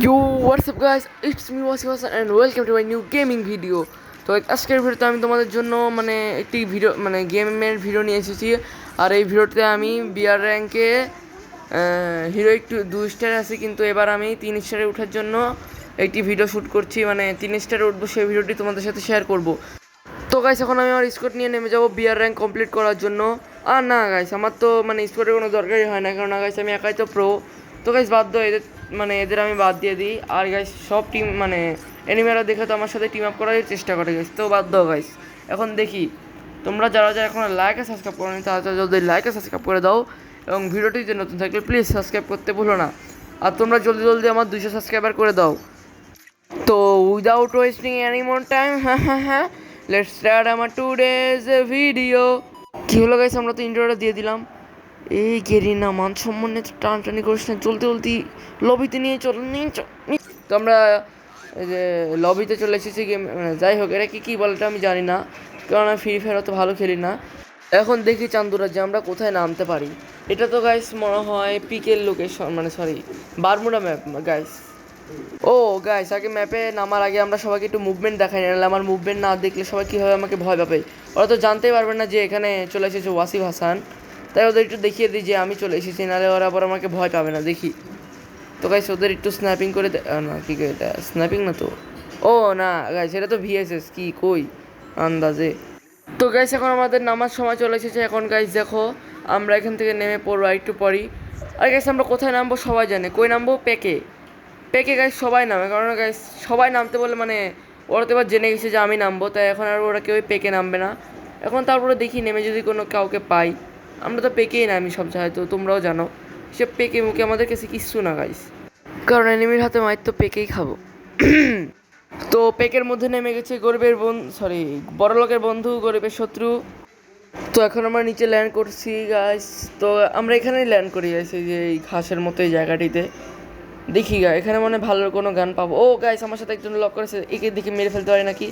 Yo, what's up guys? It's me Wasim Hassan and welcome to my new gaming video. তো আজকের ভিডিওতে আমি তোমাদের জন্য একটি ভিডিও গেমের ভিডিও নিয়ে এসেছি। আর এই ভিডিওতে আমি বিআর র্যাঙ্কে হিরো একটু 2 স্টার আছে, কিন্তু এবার আমি 3 স্টারে ওঠার জন্য একটি ভিডিও শ্যুট করছি, 3 স্টারে উঠবো। সেই ভিডিওটি তোমাদের সাথে শেয়ার করব। তো গাইস এখন আমি আমার স্কোয়াড নিয়ে নেমে যাবো বিআর র্যাঙ্ক কমপ্লিট করার জন্য। আর না গাইস, আমার তো স্কোয়াডের কোনো দরকারই হয় না, কারণ গাইস আমি একাই তো প্রো। তো গাইস বাধ্য এদের এদের আমি বাদ দিয়ে দিই। আর গাইস সব টিম এনিমেরা দেখে তো আমার সাথে টিম আপ করার চেষ্টা করে গাইস, তো বাধ্য গাইস। এখন দেখি তোমরা যারা যারা এখন লাইকে সাবস্ক্রাইব করো নি, তারা যদি লাইকে সাবস্ক্রাইব করে দাও, এবং ভিডিওটি যে নতুন থাকলে প্লিজ সাবস্ক্রাইব করতে ভুলো না। আর তোমরা জলদি জলদি আমার 200 সাবস্ক্রাইবার করে দাও। তো without wasting any more time, হ্যাঁ, লেটস স্টার্ট আমার টুডেজ ভিডিও। কী হলো গাইস, আমরা তো ইন্ট্রোটা দিয়ে দিলাম। এই গেরিনা মান সম্মানে টানটানি করিস না, চলতে চলতে লবিতে নিয়ে চল। তো আমরা এই যে লবিতে চলে এসেছি গেম। যাই হোক, এটা কী বলটা আমি জানি না, কারণ আমি ফ্রি ফায়ার অত ভালো খেলি না। এখন দেখি চান্দুরা যে আমরা কোথায় নামতে পারি। এটা তো গাইস মনে হয় পিকের location, sorry, Bermuda map guys. ও গাইস, আগে ম্যাপে নামার আগে আমরা সবাইকে একটু মুভমেন্ট দেখাই, নাহলে আমার মুভমেন্ট না দেখলে সবাই কীভাবে আমাকে ভয় পাবে। ওরা তো জানতেই পারবে না যে এখানে চলে এসেছে ওয়াসিফ হাসান। তাই ওদের একটু দেখিয়ে দিই যে আমি চলে এসেছি, নাহলে ওরা আবার আমাকে ভয় পাবে না। দেখি তো গাইস, ওদের একটু স্ন্যাপিং করে না, কি এটা স্ন্যাপিং না তো, ও না গাইস, এটা তো ভিএসএস কি কই আন্দাজে। তো গাইস এখন আমাদের নামার সময় চলে এসেছে। এখন গাইস দেখো, আমরা এখান থেকে নেমে পড়বো একটু পরই। আর গাইস আমরা কোথায় নামবো সবাই জানে, কই নামবো? পেকে গাইস সবাই নামে, কারণ গাইস সবাই নামতে বলে ওরা তো এবার জেনে গেছে যে আমি নামবো, তাই এখন আর ওরা কেউই পেকে নামবে না। এখন তারপরে দেখি নেমে যদি কোনো কাউকে পাই। আমরা তো পেকেই নামি সব জায়গায়, তো তোমরাও জানো সে পেকে মুখে আমাদের কাছে কিচ্ছু না গাইস, কারণ এনিমির হাতে মাইর তো পেকেই খাবো। তো পেকের মধ্যে নেমে গেছে গরিবের বড়লোকের বন্ধু, গরিবের শত্রু। তো এখন আমরা নিচে ল্যান্ড করছি গাইস। তো আমরা এখানেই ল্যান্ড করি গাইস, এই যে এই ঘাসের মতো এই জায়গাটিতে। দেখি এখানে ভালো কোনো গান পাবো। ও গাইস, আমার সাথে একজন লক করেছে, একে দেখে মেরে ফেলতে পারি নাকি?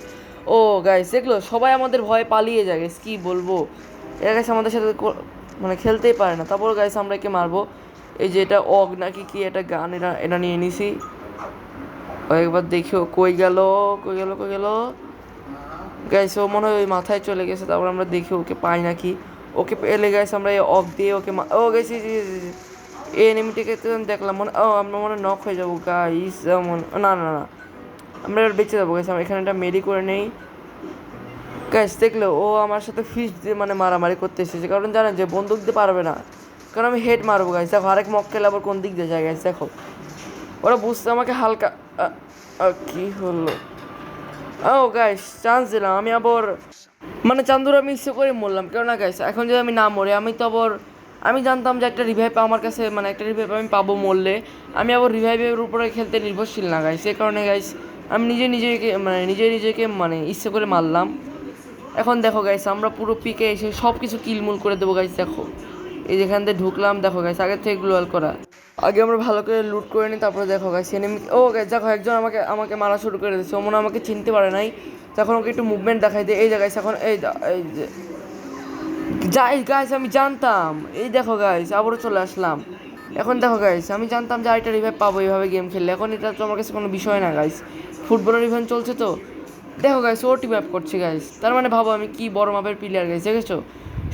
ও গাইস দেখলো, সবাই আমাদের ভয়ে পালিয়ে যায় গাইস, কী বলবো। এরা গাইস আমাদের সাথে খেলতেই পারে না, তারপর গাইস আমরা একে মারবো। এই যে এটা অগ নাকি কি একটা গান, এটা নিয়ে নিছি। একবার দেখিও কই গেল গাইস, ও মনে হয় ওই মাথায় চলে গেছে। তারপর আমরা দেখি ওকে পাই নাকি। ওকে পেলে গাইস আমরা এই অগ দিয়ে ওকে ও গাইস এই এনিমিটিকে তো দেখলাম আমরা নক হয়ে যাবো গাইস। না, আমরা এবার বেঁচে যাবো গাইস। আমরা এখানে একটা মেরি করে নেই গাইস। দেখলো ও আমার সাথে ফিস দিয়ে মারামারি করতে এসেছে, কারণ জানেন যে বন্দুক দিতে পারবে না, কারণ আমি হেড মারবো গাইস। দেখো আরেক মক্কেল আবার কোন দিক দিয়ে যায় গাইস, দেখো ওরা বুঝতে আমাকে হালকা কি হলো। ও গাইস চান্স দিলাম আমি আবার, চান্দুর আমি ইচ্ছে করে মরলাম, কেন না গাইস এখন যদি আমি না মরে, আমি জানতাম যে একটা রিভাইভ আমার কাছে একটা রিভাইভ আমি পাবো মরলে। আমি আবার রিভাইভের উপরে খেলতে নির্ভরশীল না গাইস, এই কারণে গাইস আমি নিজেকে ইচ্ছে করে মারলাম। এখন দেখো গাইস, আমরা পুরো পিকে এসে সব কিছু কিলমুল করে দেবো গাইস। দেখো এই যেখান থেকে ঢুকলাম, দেখো গাইস আগের থেকে গ্লোয়াল করা। আগে আমরা ভালো করে লুট করে নিই, তারপরে দেখো গাইস এনিমি। ও গাইস দেখো, একজন আমাকে মারা শুরু করে দিচ্ছে, ও আমাকে চিনতে পারে নাই। তখন ওকে একটু মুভমেন্ট দেখাই দিই। এই যে গাইস এখন এই যে যাই গাইস, আমি জানতাম। এই দেখো গাইস আবারও চলে আসলাম। এখন দেখো গাইস, আমি জানতাম যে আরেকটা রিভাইভ পাবো এইভাবে গেম খেললে। এখন এটা তো আমার কাছে কোনো বিষয় না গাইস, ফুটবলের ইভেন্ট চলছে তো। দেখো গাইস ও টিম আপ করছে গাইস, তার ভাবো আমি কি বড় মাপের প্লেয়ার গাইস, দেখেছো?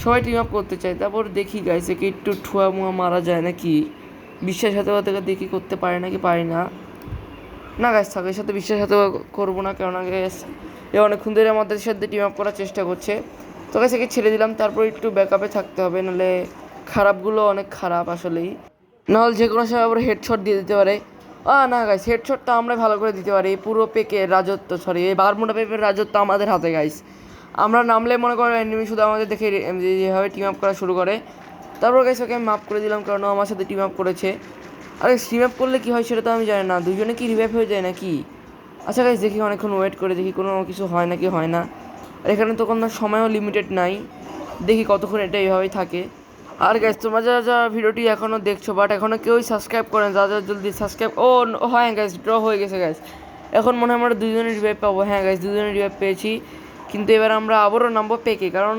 সবাই টিম আপ করতে চায়। তারপর দেখি গাইস একে একটু ঠুয়া মুয়া মারা যায় নাকি, বিশ্বাসঘাতকতা দেখি করতে পারে নাকি পারি না। না গাইস থাক, এর সাথে বিশ্বাসঘাতকতা করবো না, কেননা গাইস এ অনেকক্ষণ ধরে আমাদের সাথে টিম আপ করার চেষ্টা করছে। তো গাইস একে ছেড়ে দিলাম, তারপর একটু ব্যাকআপে থাকতে হবে, নাহলে খারাপগুলো অনেক খারাপ আসলেই, নাহলে যে কোনো সময় আবার হেডশট দিয়ে দিতে পারে। না গাইস, হেডশটটা আমরা ভালো করে দিতে পারি। পুরো পেকের রাজত্ব, এই বারমুডা পেপের রাজত্ব আমাদের হাতে গাইস। আমরা নামলে মনে করো এনিমি শুধু আমাদের দেখে যেভাবে টিম আপ করা শুরু করে। তারপর গাইস ওকে আমি মাফ করে দিলাম, কারণ ও আমার সাথে টিম আপ করেছে। আরে টিম আপ করলে কী হয় সেটা তো আমি জানি না, দুজনে কি রিভাইভ হয়ে যায় নাকি? আচ্ছা গাইস দেখি, অনেকক্ষণ ওয়েট করে দেখি কোনো কিছু হয় নাকি হয় না। আর এখানে তো কোনো সময়ও লিমিটেড নাই, দেখি কতক্ষণ এটা এইভাবেই থাকে। আর গাইস তোমরা যারা যারা ভিডিওটি এখনও দেখছো বাট এখনও কেউই সাবস্ক্রাইব করেন, যারা জলদি সাবস্ক্রাইব। হ্যাঁ গাইস, ড্র হয়ে গেছে গাইস। এখন মনে হয় আমরা দুজনের রিভাইভ পাবো। হ্যাঁ গাইস, দুজনের রিভাইভ পেয়েছি, কিন্তু এবার আমরা আবারও নামবো পেকে, কারণ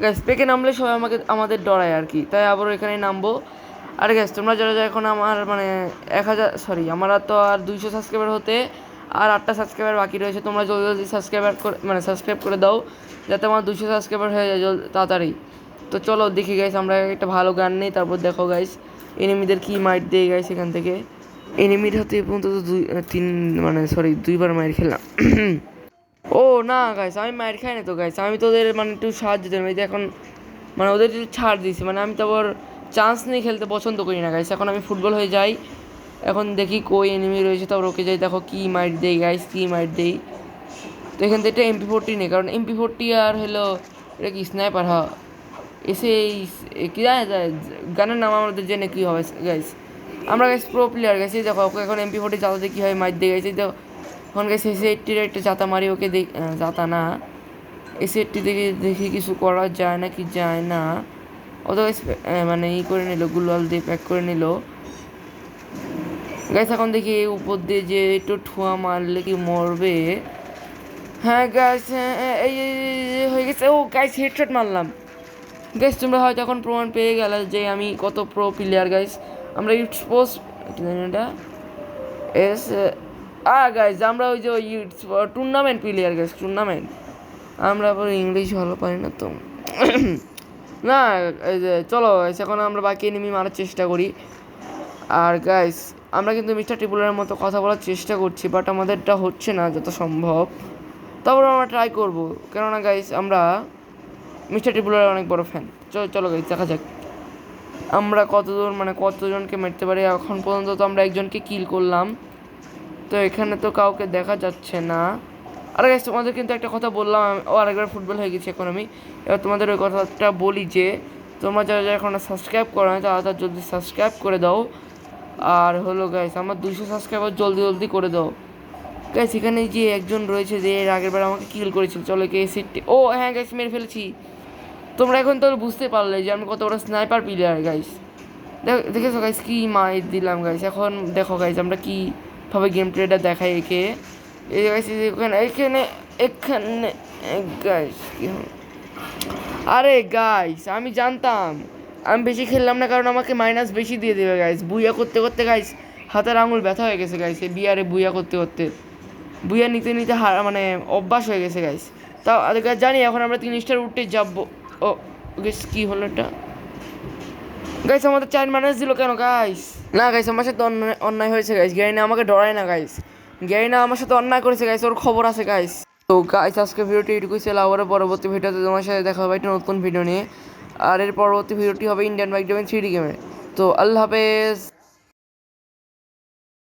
গাইস পেকে নামলে সবাই আমাদের ডরায় আর কি, তাই আবারও এখানে নামবো। আরে গাইস তোমরা যারা যারা এখন আমার মানে 1000 সরি আমার আর তো আর 200 সাবস্ক্রাইবার হতে আর 8টা সাবস্ক্রাইবার বাকি রয়েছে, তোমরা জলদি জলদি সাবস্ক্রাইব করে দাও যাতে আমার 200 সাবস্ক্রাইবার হয়ে যায় তাড়াতাড়ি। তো চলো দেখি গাইস, আমরা একটা ভালো গান নেই, তারপর দেখো গাইস এনিমিদের কি মাইট দেয় গাইস। এখান থেকে এনিমির হাতে এই পর্যন্ত দুইবার মাইর খেলাম। ও না গাইস, আমি মাইর খাই না তো গাইস, আমি তো ওদের মানে একটু সাহায্য দিলাম। এই যে এখন মানে ওদের একটু ছাড় দিয়েছি, মানে আমি তো আবার চান্স নিয়ে খেলতে পছন্দ করি না গাইস। এখন আমি ফুটবল হয়ে যাই, এখন দেখি কই এনিমি রয়েছে, তারপর ওকে যাই, দেখো কী মাইট দেই গাইস, কী মাইট দেই। তো এখান থেকে MP40 নেই, কারণ MP40 আর হলো এটা কি স্নাইপার, হ্যাঁ এসে কী জানে গানের নাম আমাদের জেনে কী হবে গাইস। আমরা গাইস প্রো প্লেয়ার গাইছি, দেখো ওকে এখন MP40 চালাতে কী হয় মাইট দিয়ে গেছি। তো এখন গাইস এসে80 একটা জাতা মারি ওকে, জাতা না এসে80 থেকে দেখি কিছু করা যায় না কি যায় না। ও তো মানে করে নিল, গুলাল দিয়ে প্যাক করে নিল গাইস। এখন দেখি উপর দিয়ে যে একটু ঠুয়া মারলে কি মরবে। হ্যাঁ গাইস, এই হয়ে গেছে। ও গাইস হেডশট মারলাম গাইস। তোমরা হয়তো এখন প্রমাণ পেয়ে গেলে যে আমি কত প্রো প্লেয়ার গাইস। আমরা ইউটস্পোর্টস কি জানি এটা এস গাইস, আমরা ওই যে টুর্নামেন্ট প্লেয়ার গাইস, টুর্নামেন্ট। আমরা আবার ইংলিশ ভালো পারি না তো। না এই যে চলো গাইস, এখন আমরা বাকি এনিমি মারার চেষ্টা করি। আর গাইস আমরা কিন্তু মিস্টার টিপুলারের মতো কথা বলার চেষ্টা করছি, বাট আমাদেরটা হচ্ছে না যত সম্ভব। তারপর আমরা ট্রাই করবো, কেননা গাইস আমরা মিস্টার টিপুলারের অনেক বড় ফ্যান। চলো গাইস দেখা যাক আমরা কতদূর মানে কতজনকে মারতে পারি। এখন পর্যন্ত তো আমরা একজনকে কিল করলাম, তো এখানে তো কাউকে দেখা যাচ্ছে না। আর গাইস তোমাদের কিন্তু একটা কথা বললাম, আরেকবার ফুটবল হয়ে গেছি এখন আমি। এবার তোমাদের ওই কথাটা বলি যে তোমরা যারা যারা এখন সাবস্ক্রাইব করো না তারা জলদি সাবস্ক্রাইব করে দাও। আর হলো গাইস আমার 200 সাবস্ক্রাইবার জলদি জলদি করে দাও গাইস। এখানে যে একজন রয়েছে যে এর আগের বার আমাকে কিল করেছিল, চলো কে সিটি। ও হ্যাঁ গাইস মেরে ফেলেছি। তোমরা এখন তো বুঝতে পারলে যে আমি কত বড় স্নাইপার প্লেয়ার গাইস। দেখেছো গাইস কি মাইর দিলাম গাইস। এখন দেখো গাইস আমরা কীভাবে গেম প্লেটা দেখাই একে। এই গাইস এখানে এখানে গাইস আরে গাইস আমি জানতাম আমি বেশি খেললাম না, কারণ আমাকে মাইনাস বেশি দিয়ে দেবে গাইস। বুইয়া করতে করতে গাইস হাতের আঙুল ব্যথা হয়ে গেছে গাইস, এই বিয়ারে বুইয়া করতে করতে বুইয়া নিতে নিতে মানে অভ্যাস হয়ে গেছে গাইস। তাও জানি এখন আমরা 3 স্টার উঠতে যাবো। ও গাইস কী হলো এটা গাইস, আমাদের 4 মাইনাস দিল কেন গাইস? না গাইস আমার সাথে অন্যায় হয়েছে গাইস। গ্যারিনা আমাকে ডরায় না গাইস, গ্যারিনা আমার সাথে অন্যায় করেছে গাইস, ওর খবর আছে গাইস। তো গাইস আজকে ভিডিওটি এটুকুই ছিল। আবার পরবর্তী ভিডিওতে তোমার সাথে দেখা হবে একটা নতুন ভিডিও নিয়ে। আর এর পরবর্তী ভিডিওটি হবে ইন্ডিয়ান বাইক ড্রাইভিং 3D গেমে। তো আল্লাহ হাফেজ।